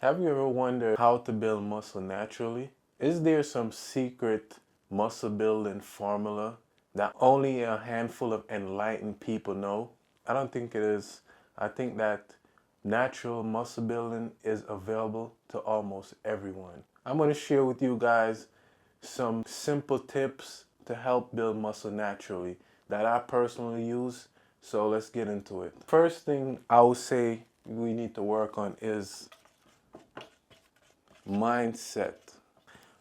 Have you ever wondered how to build muscle naturally? Is there some secret muscle building formula that only a handful of enlightened people know? I don't think it is. I think that natural muscle building is available to almost everyone. I'm going to share with you guys some simple tips to help build muscle naturally that I personally use. So let's get into it. First thing I would say we need to work on is mindset.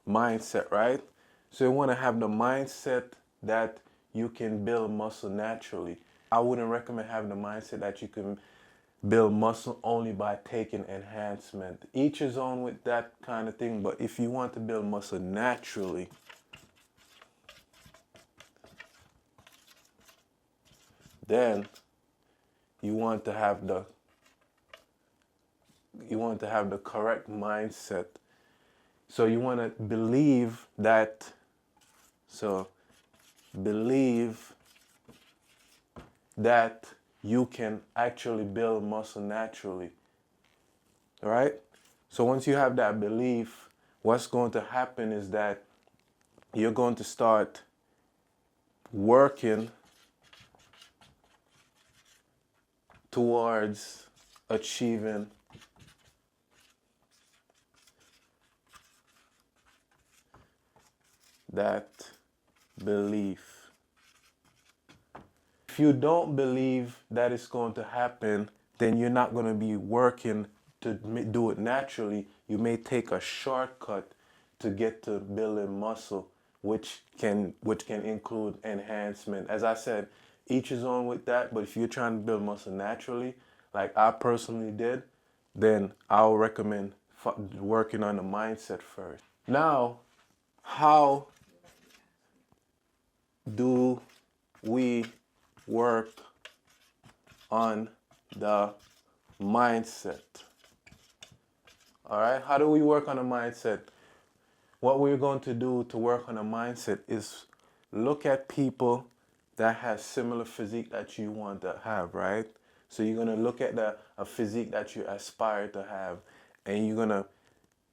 Mindset, right? So you want to have the mindset that you can build muscle naturally. I wouldn't recommend having the mindset that you can build muscle only by taking enhancement. Each is on with that kind of thing, but if you want to build muscle naturally, then you want to have the correct mindset. So you want to believe that, believe that you can actually build muscle naturally. All right? So once you have that belief, what's going to happen is that you're going to start working towards achieving that belief. If you don't believe that it's going to happen, then you're not going to be working to do it naturally. You may take a shortcut to get to building muscle, which can include enhancement. As I said, each is on with that, but if you're trying to build muscle naturally, like I personally did, then I'll recommend working on the mindset first. Now, how do we work on the mindset? All right, how do we work on the mindset? What we're going to do to work on the mindset is look at people that have similar physique that you want to have, right? So you're going to look at a physique that you aspire to have, and you're going to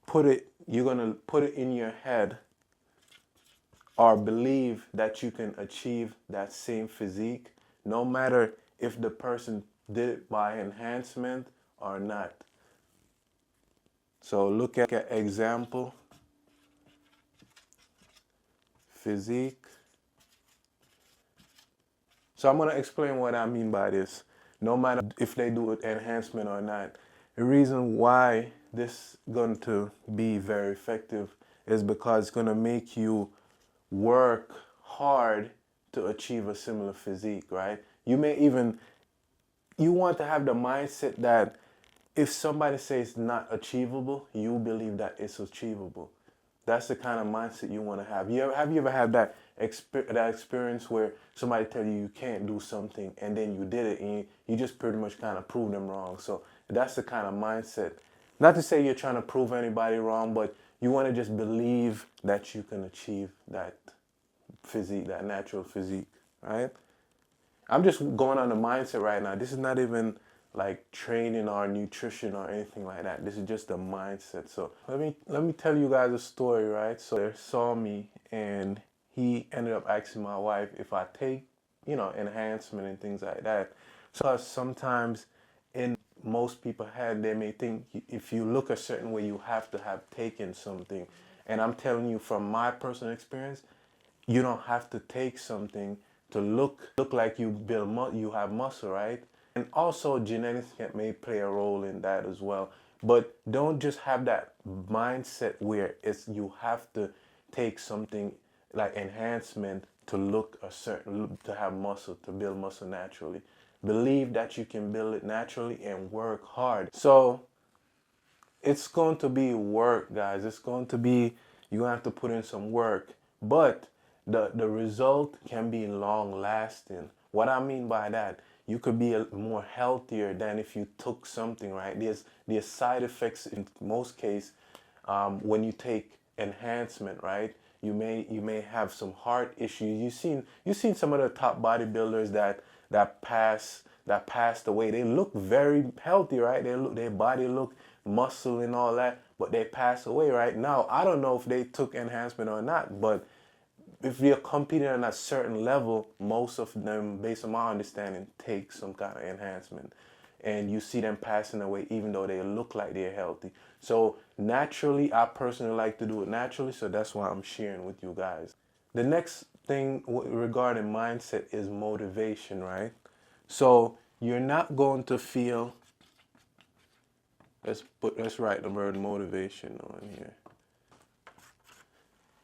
put it in your head or believe that you can achieve that same physique, no matter if the person did it by enhancement or not. So look at example, physique. So I'm going to explain what I mean by this. No matter if they do it enhancement or not. The reason why this is going to be very effective is because it's going to make you work hard to achieve a similar physique, right? You want to have the mindset that if somebody says it's not achievable, you believe that it's achievable. That's the kind of mindset you want to have. Have you ever had that experience where somebody tell you you can't do something and then you did it and you just pretty much kind of prove them wrong? So that's the kind of mindset. Not to say you're trying to prove anybody wrong, but you want to just believe that you can achieve that physique, that natural physique, right? I'm just going on the mindset right now. This is not even like training or nutrition or anything like that. This is just the mindset. So let me tell you guys a story, right? So they saw me and he ended up asking my wife if I take, enhancement and things like that. So sometimes in most people's head, they may think if you look a certain way, you have to have taken something. And I'm telling you from my personal experience, you don't have to take something to look like you you have muscle, right? And also genetics may play a role in that as well. But don't just have that mindset where you have to take something like enhancement to look to have muscle, to build muscle naturally. Believe that you can build it naturally and work hard. So it's going to be work, guys. It's going to be, you have to put in some work, but the result can be long lasting. What I mean by that, you could be more healthier than if you took something, right? There's side effects in most cases when you take enhancement, right? You may have some heart issues. You've seen some of the top bodybuilders that passed away. They look very healthy, right? Their body look muscle and all that, but they pass away right now. I don't know if they took enhancement or not, but if you're competing on a certain level, most of them, based on my understanding, take some kind of enhancement. And you see them passing away even though they look like they're healthy. So naturally, I personally like to do it naturally, so that's why I'm sharing with you guys. The next thing regarding mindset is motivation, right? So you're not going to feel, let's write the word motivation on here.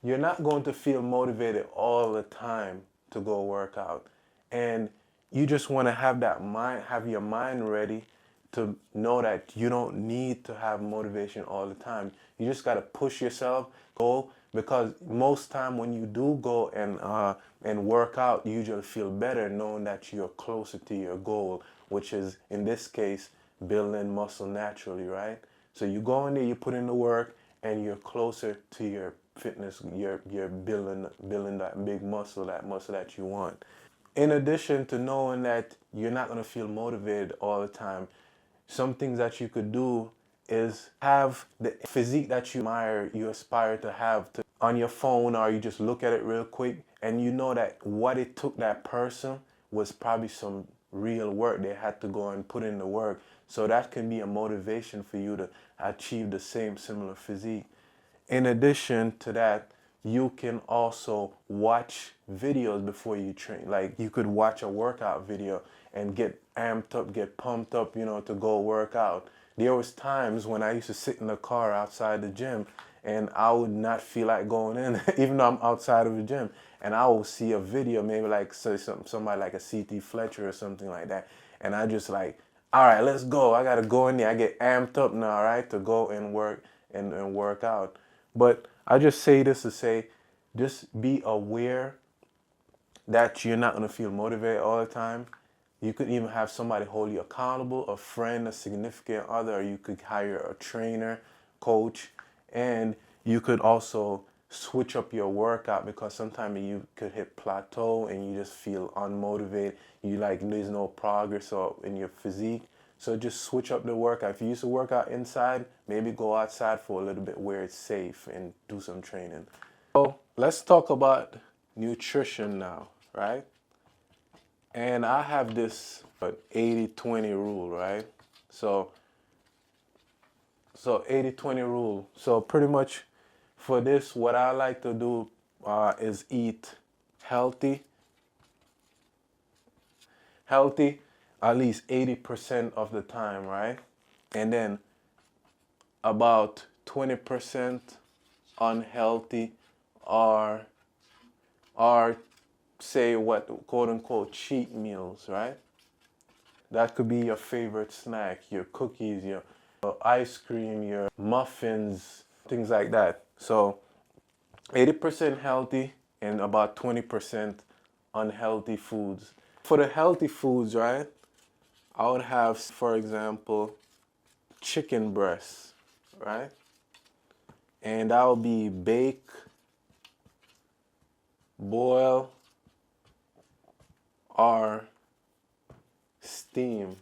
You're not going to feel motivated all the time to go work out. And you just want to have that mind, have your mind ready to know that you don't need to have motivation all the time. You just got to push yourself, go, because most time when you do go and work out, you usually feel better knowing that you're closer to your goal, which is in this case building muscle naturally, right? So you go in there, you put in the work, and you're closer to your fitness. You're building that big muscle, that you want. In addition to knowing that you're not going to feel motivated all the time, some things that you could do is have the physique that you admire, you aspire to have on your phone, or you just look at it real quick and you know that what it took that person was probably some real work. They had to go and put in the work. So that can be a motivation for you to achieve the same similar physique. In addition to that, you can also watch videos before you train. Like you could watch a workout video and get amped up, get pumped up, to go work out. There was times when I used to sit in the car outside the gym and I would not feel like going in, even though I'm outside of the gym. And I will see a video, maybe like somebody like a CT Fletcher or something like that. And I just like, all right, let's go. I got to go in there. I get amped up now, right, to go and work and work out. But I just say this to say, just be aware that you're not going to feel motivated all the time. You could even have somebody hold you accountable, a friend, a significant other, or you could hire a trainer, coach, and you could also switch up your workout because sometimes you could hit plateau and you just feel unmotivated. You like there's no progress or in your physique. So just switch up the workout. If you used to work out inside, maybe go outside for a little bit where it's safe and do some training. So let's talk about nutrition now, right? And I have this 80-20 rule, right? So 80-20 rule. So pretty much for this, what I like to do is eat healthy at least 80% of the time, right? And then about 20% unhealthy or say what quote unquote cheat meals, right? That could be your favorite snack, your cookies, your ice cream, your muffins, things like that. So 80% healthy and about 20% unhealthy foods. For the healthy foods, right, I would have, for example, chicken breasts, right? And that would be bake, boil, or steam.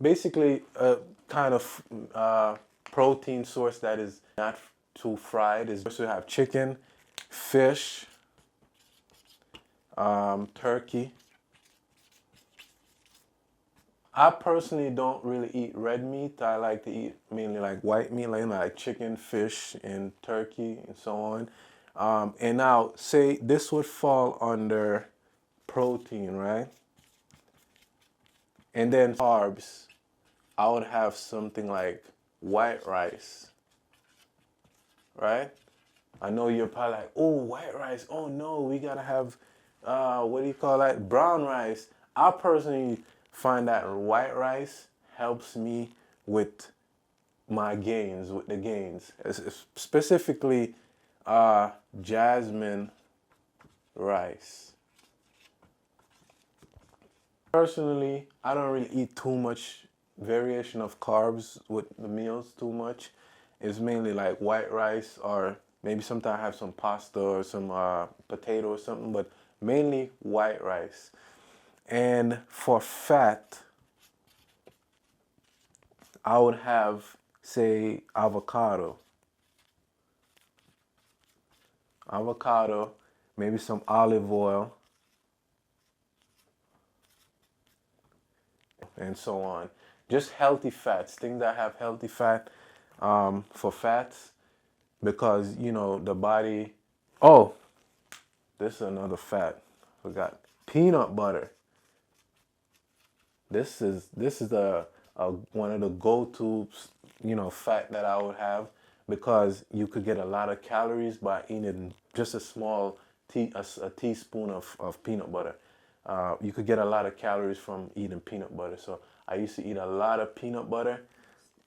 Basically, a kind of protein source that is not too fried. Is also have chicken, fish, turkey. I personally don't really eat red meat. I like to eat mainly like white meat, like chicken, fish, and turkey, and so on. And now, say this would fall under protein, right? And then carbs, I would have something like white rice, right? I know you're probably like, oh, white rice. Oh no, we gotta have, what do you call that? Brown rice. I personally find that white rice helps me with my gains, with the gains. Specifically, jasmine rice. Personally, I don't really eat too much variation of carbs with the meals too much. It's mainly like white rice or maybe sometimes I have some pasta or some potato or something, but mainly white rice. And for fat, I would have, say, avocado, maybe some olive oil, and so on. Just healthy fats, things that have healthy fat for fats, because you know the body. Oh, this is another fat. Forgot peanut butter. This is a one of the go-to, you know, fat that I would have, because you could get a lot of calories by eating just a small a teaspoon of peanut butter. You could get a lot of calories from eating peanut butter. So I used to eat a lot of peanut butter,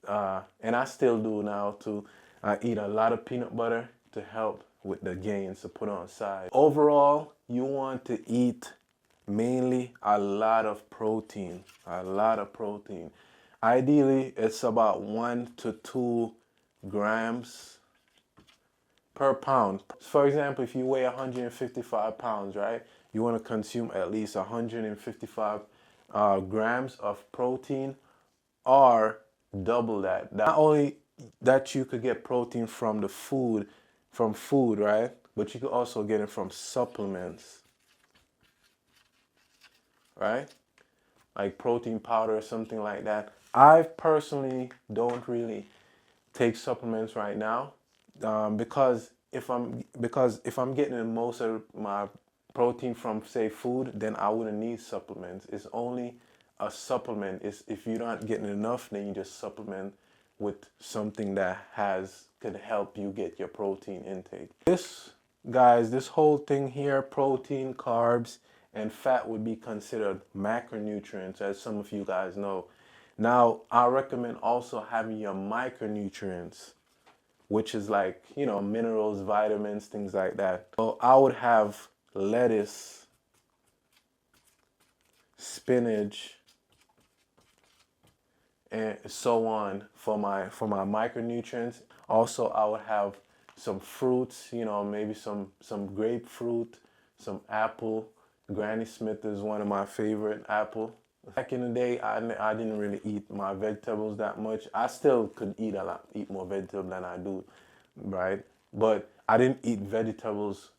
and I still do now too. I eat a lot of peanut butter to help with the gains to put on size. Overall, you want to eat mainly a lot of protein, a lot of protein. Ideally, it's about 1 to 2 grams per pound. For example, if you weigh 155 pounds, right, you want to consume at least 155 grams of protein, or double that. Not only that you could get protein from the food, right, but you could also get it from supplements, right? Like protein powder or something like that. I personally don't really take supplements right now, because if I'm getting most of my protein from, say, food, then I wouldn't need supplements. It's only a supplement. Is if you're not getting enough, then you just supplement with something that could help you get your protein intake. This, guys, this whole thing here, protein, carbs, and fat, would be considered macronutrients, as some of you guys know. Now, I recommend also having your micronutrients, which is like, you know, minerals, vitamins, things like that. So I would have lettuce, spinach, and so on for my micronutrients. Also, I would have some fruits, you know, maybe some grapefruit, some apple. Granny Smith is one of my favorite apple. Back in the day, I didn't really eat my vegetables that much. I still could eat more vegetables than I do, right? But I didn't eat vegetables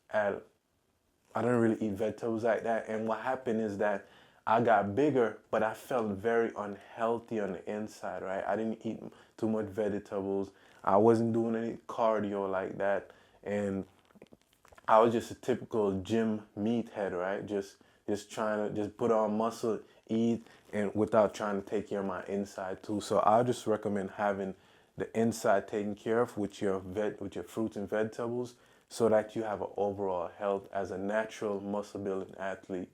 I don't really eat vegetables like that. And what happened is that I got bigger, but I felt very unhealthy on the inside, right? I didn't eat too much vegetables. I wasn't doing any cardio like that. And I was just a typical gym meathead, right? Just trying to just put on muscle, eat, and without trying to take care of my inside too. So I just recommend having the inside taken care of with your fruits and vegetables, so that you have an overall health as a natural muscle building athlete.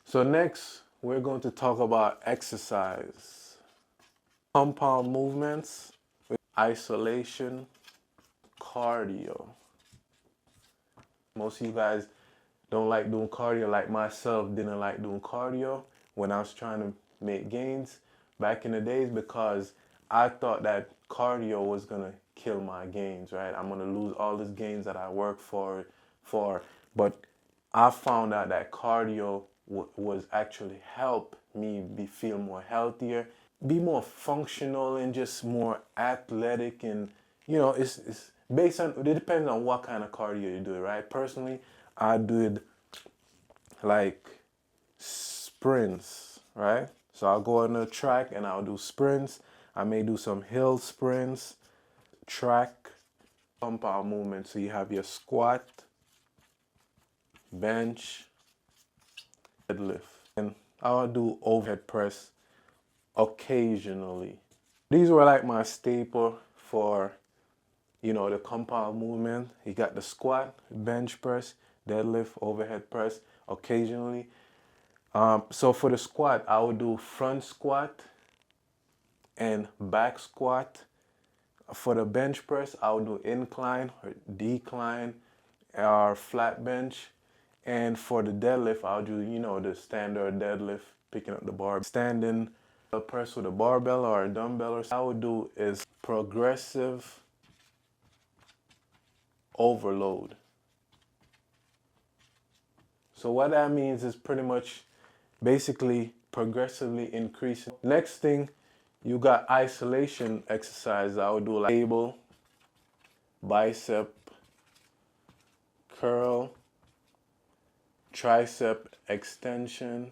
So next, we're going to talk about exercise. Compound movements, isolation, cardio. Most of you guys don't like doing cardio, like myself didn't like doing cardio when I was trying to make gains back in the days, because I thought that cardio was gonna kill my gains, right? I'm gonna lose all these gains that I work for. But I found out that cardio was actually help me feel more healthier, be more functional, and just more athletic. And you know, it's based on, it depends on what kind of cardio you do, right? Personally, I did like sprints, right? So I'll go on the track and I'll do sprints. I may do some hill sprints, track, compound movement. So you have your squat, bench, deadlift. And I'll do overhead press occasionally. These were like my staple for, you know, the compound movement. You got the squat, bench press, deadlift, overhead press occasionally. So for the squat, I would do front squat and back squat. For the bench press, I would do incline or decline or flat bench. And for the deadlift, I'll do, you know, the standard deadlift, picking up the bar, standing press with a barbell or a dumbbell. Or I would do is progressive overload. So what that means is pretty much basically progressively increasing. Next thing, You got isolation exercise. I would do like cable, bicep, curl, tricep extension,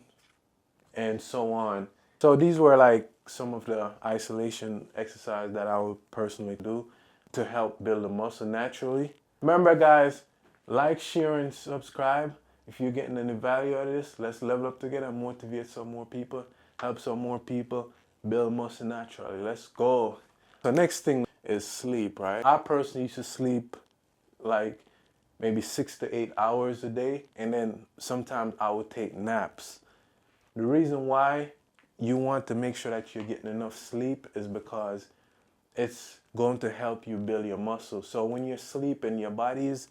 and so on. So these were like some of the isolation exercise that I would personally do to help build the muscle naturally. Remember guys, like, share, and subscribe. If you're getting any value out of this, let's level up together, motivate some more people, help some more people build muscle naturally. Let's go. The next thing is sleep, right? I personally used to sleep like maybe 6 to 8 hours a day, and then sometimes I would take naps. The reason why you want to make sure that you're getting enough sleep is because it's going to help you build your muscle. So when you're sleeping, your body is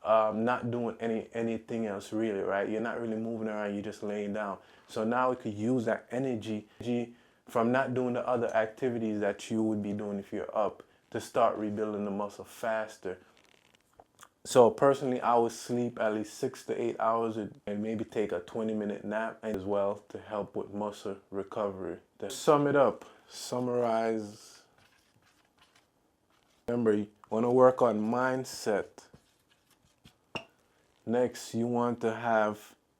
not doing anything else really, right? You're not really moving around, you're just laying down. So now we could use that energy from not doing the other activities that you would be doing if you're up to start rebuilding the muscle faster. So personally, I would sleep at least 6 to 8 hours and maybe take a 20-minute nap as well to help with muscle recovery. To sum it up, summarize. Remember, you want to work on mindset. Next, you want to have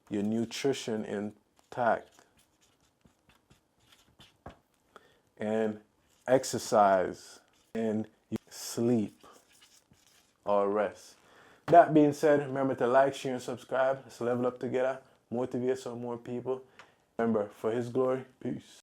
your nutrition intact. And exercise. And sleep or rest. That being said, remember to like, share, and subscribe. Let's level up together, motivate some more people. Remember, for His glory, peace.